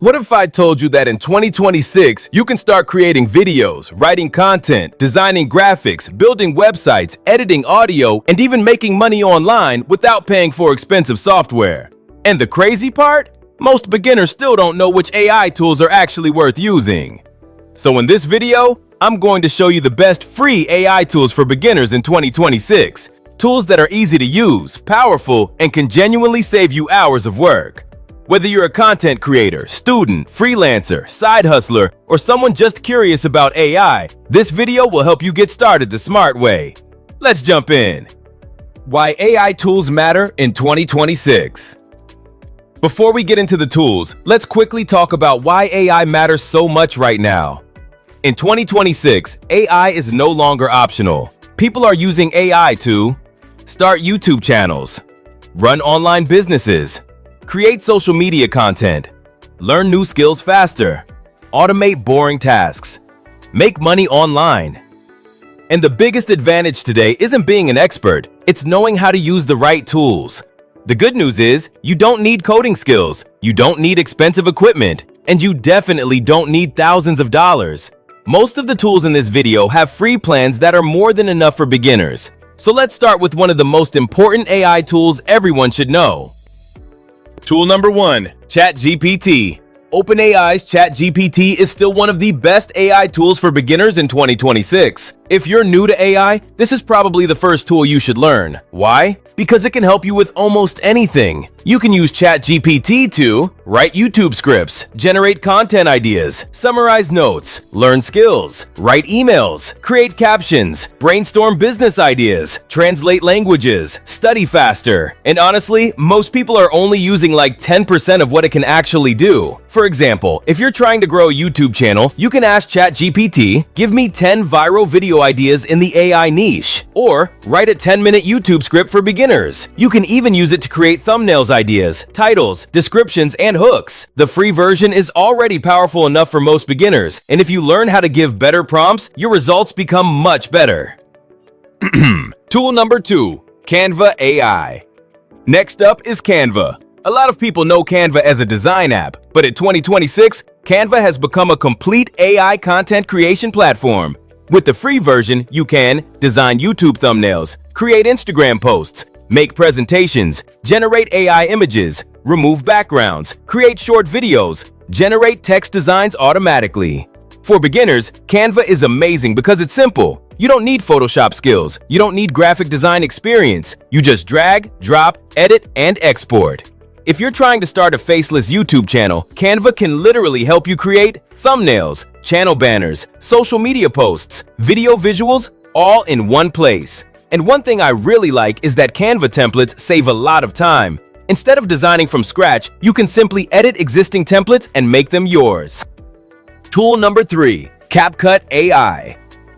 What if I told you that in 2026, you can start creating videos, writing content, designing graphics, building websites, editing audio, and even making money online without paying for expensive software? And the crazy part? Most beginners still don't know which AI tools are actually worth using. So in this video, I'm going to show you the best free AI tools for beginners in 2026. Tools that are easy to use, powerful, and can genuinely save you hours of work. Whether you're a content creator, student, freelancer, side hustler, or someone just curious about AI, this video will help you get started the smart way. Let's jump in. Why AI tools matter in 2026. Before we get into the tools, let's quickly talk about why AI matters so much right now. In 2026, AI is no longer optional. People are using AI to start YouTube channels, run online businesses, create social media content, learn new skills faster, automate boring tasks, make money online. And the biggest advantage today isn't being an expert, it's knowing how to use the right tools. The good news is, you don't need coding skills, you don't need expensive equipment, and you definitely don't need thousands of dollars. Most of the tools in this video have free plans that are more than enough for beginners. So let's start with one of the most important AI tools everyone should know. Tool number 1, ChatGPT. OpenAI's ChatGPT is still one of the best AI tools for beginners in 2026. If you're new to AI, this is probably the first tool you should learn. Why? Because it can help you with almost anything. You can use ChatGPT to write YouTube scripts, generate content ideas, summarize notes, learn skills, write emails, create captions, brainstorm business ideas, translate languages, study faster. And honestly, most people are only using like 10% of what it can actually do. For example, if you're trying to grow a YouTube channel, you can ask ChatGPT, give me 10 viral video ideas in the AI niche, or write a 10-minute YouTube script for beginners. You can even use it to create thumbnails ideas, titles, descriptions, and hooks. The free version is already powerful enough for most beginners, and if you learn how to give better prompts, your results become much better. Tool number 2, Canva AI. Next up is Canva. A lot of people know Canva as a design app, but in 2026, Canva has become a complete AI content creation platform. With the free version, you can design YouTube thumbnails, create Instagram posts, make presentations, generate AI images, remove backgrounds, create short videos, generate text designs automatically. For beginners, Canva is amazing because it's simple. You don't need Photoshop skills. You don't need graphic design experience. You just drag, drop, edit, and export. If you're trying to start a faceless YouTube channel, Canva can literally help you create thumbnails, channel banners, social media posts, video visuals, all in one place. And one thing I really like is that Canva templates save a lot of time. Instead of designing from scratch, you can simply edit existing templates and make them yours. Tool number 3, CapCut AI.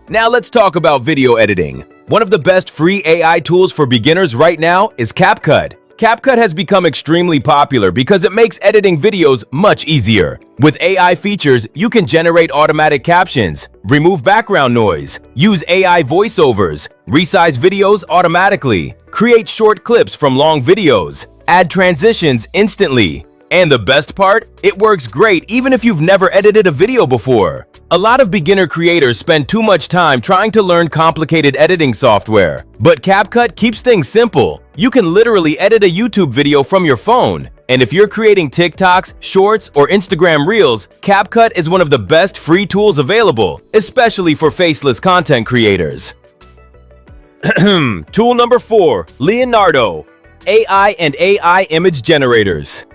Now let's talk about video editing. One of the best free AI tools for beginners right now is CapCut. CapCut has become extremely popular because it makes editing videos much easier. With AI features, you can generate automatic captions, remove background noise, use AI voiceovers, resize videos automatically, create short clips from long videos, add transitions instantly. And the best part? It works great even if you've never edited a video before. A lot of beginner creators spend too much time trying to learn complicated editing software. But CapCut keeps things simple. You can literally edit a YouTube video from your phone. And if you're creating TikToks, Shorts, or Instagram Reels, CapCut is one of the best free tools available, especially for faceless content creators. Tool number 4, Leonardo AI and AI image generators.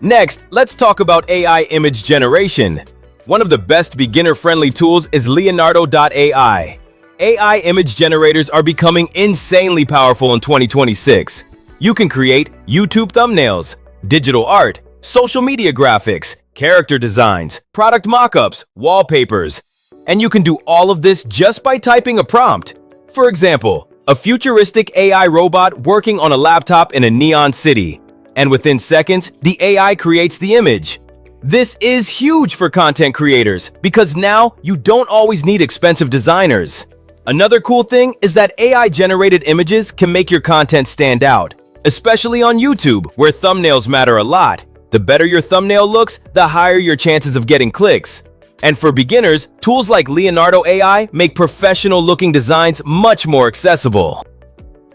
Next, let's talk about AI image generation. One of the best beginner-friendly tools is Leonardo AI. AI image generators are becoming insanely powerful in 2026. You can create YouTube thumbnails, digital art, social media graphics, character designs, product mockups, wallpapers, and you can do all of this just by typing a prompt. For example, a futuristic AI robot working on a laptop in a neon city, and within seconds, the AI creates the image. This is huge for content creators because now you don't always need expensive designers. Another cool thing is that AI-generated images can make your content stand out, especially on YouTube, where thumbnails matter a lot. The better your thumbnail looks, the higher your chances of getting clicks. And for beginners, tools like Leonardo AI make professional-looking designs much more accessible.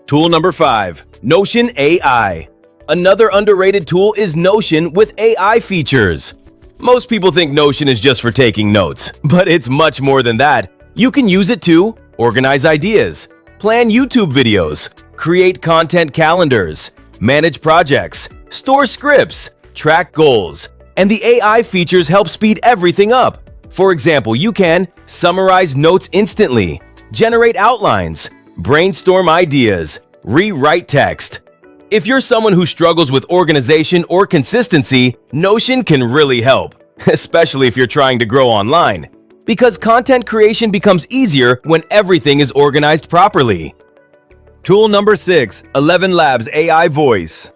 Tool number 5. Notion AI. Another underrated tool is Notion with AI features. Most people think Notion is just for taking notes, but it's much more than that. You can use it to organize ideas, plan YouTube videos, create content calendars, manage projects, store scripts, track goals, and the AI features help speed everything up. For example, you can summarize notes instantly, generate outlines, brainstorm ideas, rewrite text. If you're someone who struggles with organization or consistency, Notion can really help, especially if you're trying to grow online, because content creation becomes easier when everything is organized properly. Tool number 6. ElevenLabs AI Voice.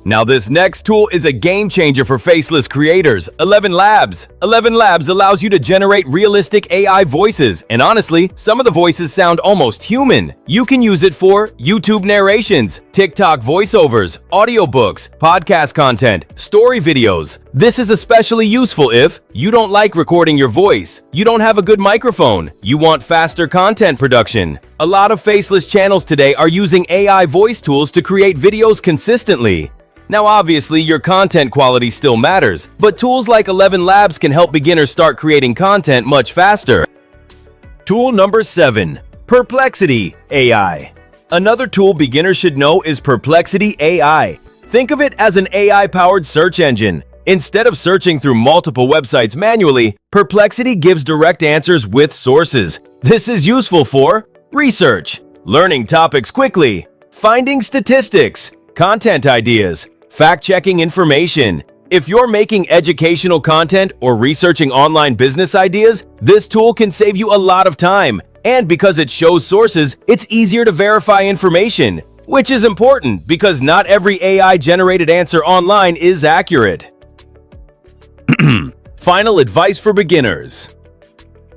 Now this next tool is a game changer for faceless creators, ElevenLabs. ElevenLabs allows you to generate realistic AI voices, and honestly, some of the voices sound almost human. You can use it for YouTube narrations, TikTok voiceovers, audiobooks, podcast content, story videos. This is especially useful if you don't like recording your voice, you don't have a good microphone, you want faster content production. A lot of faceless channels today are using AI voice tools to create videos consistently. Now obviously your content quality still matters, but tools like ElevenLabs can help beginners start creating content much faster. Tool number 7. Perplexity AI. Another tool beginners should know is Perplexity AI. Think of it as an AI-powered search engine. Instead of searching through multiple websites manually, Perplexity gives direct answers with sources. This is useful for research, learning topics quickly, finding statistics, content ideas, fact-checking information. If you're making educational content or researching online business ideas, this tool can save you a lot of time. And because it shows sources, it's easier to verify information, which is important because not every AI-generated answer online is accurate. Final advice for beginners.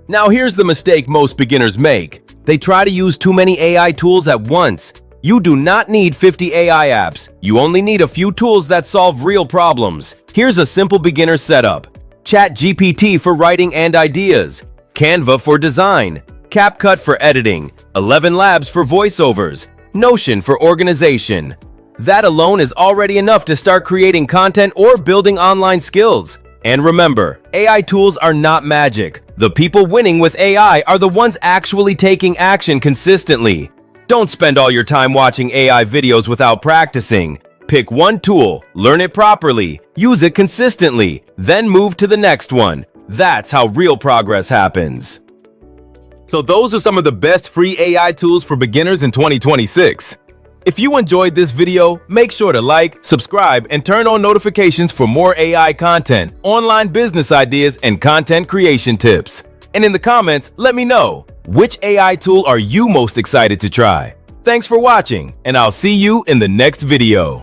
Now here's the mistake most beginners make. They try to use too many AI tools at once. You do not need 50 AI apps. You only need a few tools that solve real problems. Here's a simple beginner setup. ChatGPT for writing and ideas, Canva for design, CapCut for editing, ElevenLabs for voiceovers, Notion for organization. That alone is already enough to start creating content or building online skills. And remember, AI tools are not magic. The people winning with AI are the ones actually taking action consistently. Don't spend all your time watching AI videos without practicing. Pick one tool, learn it properly, use it consistently, then move to the next one. That's how real progress happens. So those are some of the best free AI tools for beginners in 2026. If you enjoyed this video, make sure to like, subscribe, and turn on notifications for more AI content, online business ideas, and content creation tips. And in the comments, let me know, which AI tool are you most excited to try? Thanks for watching, and I'll see you in the next video.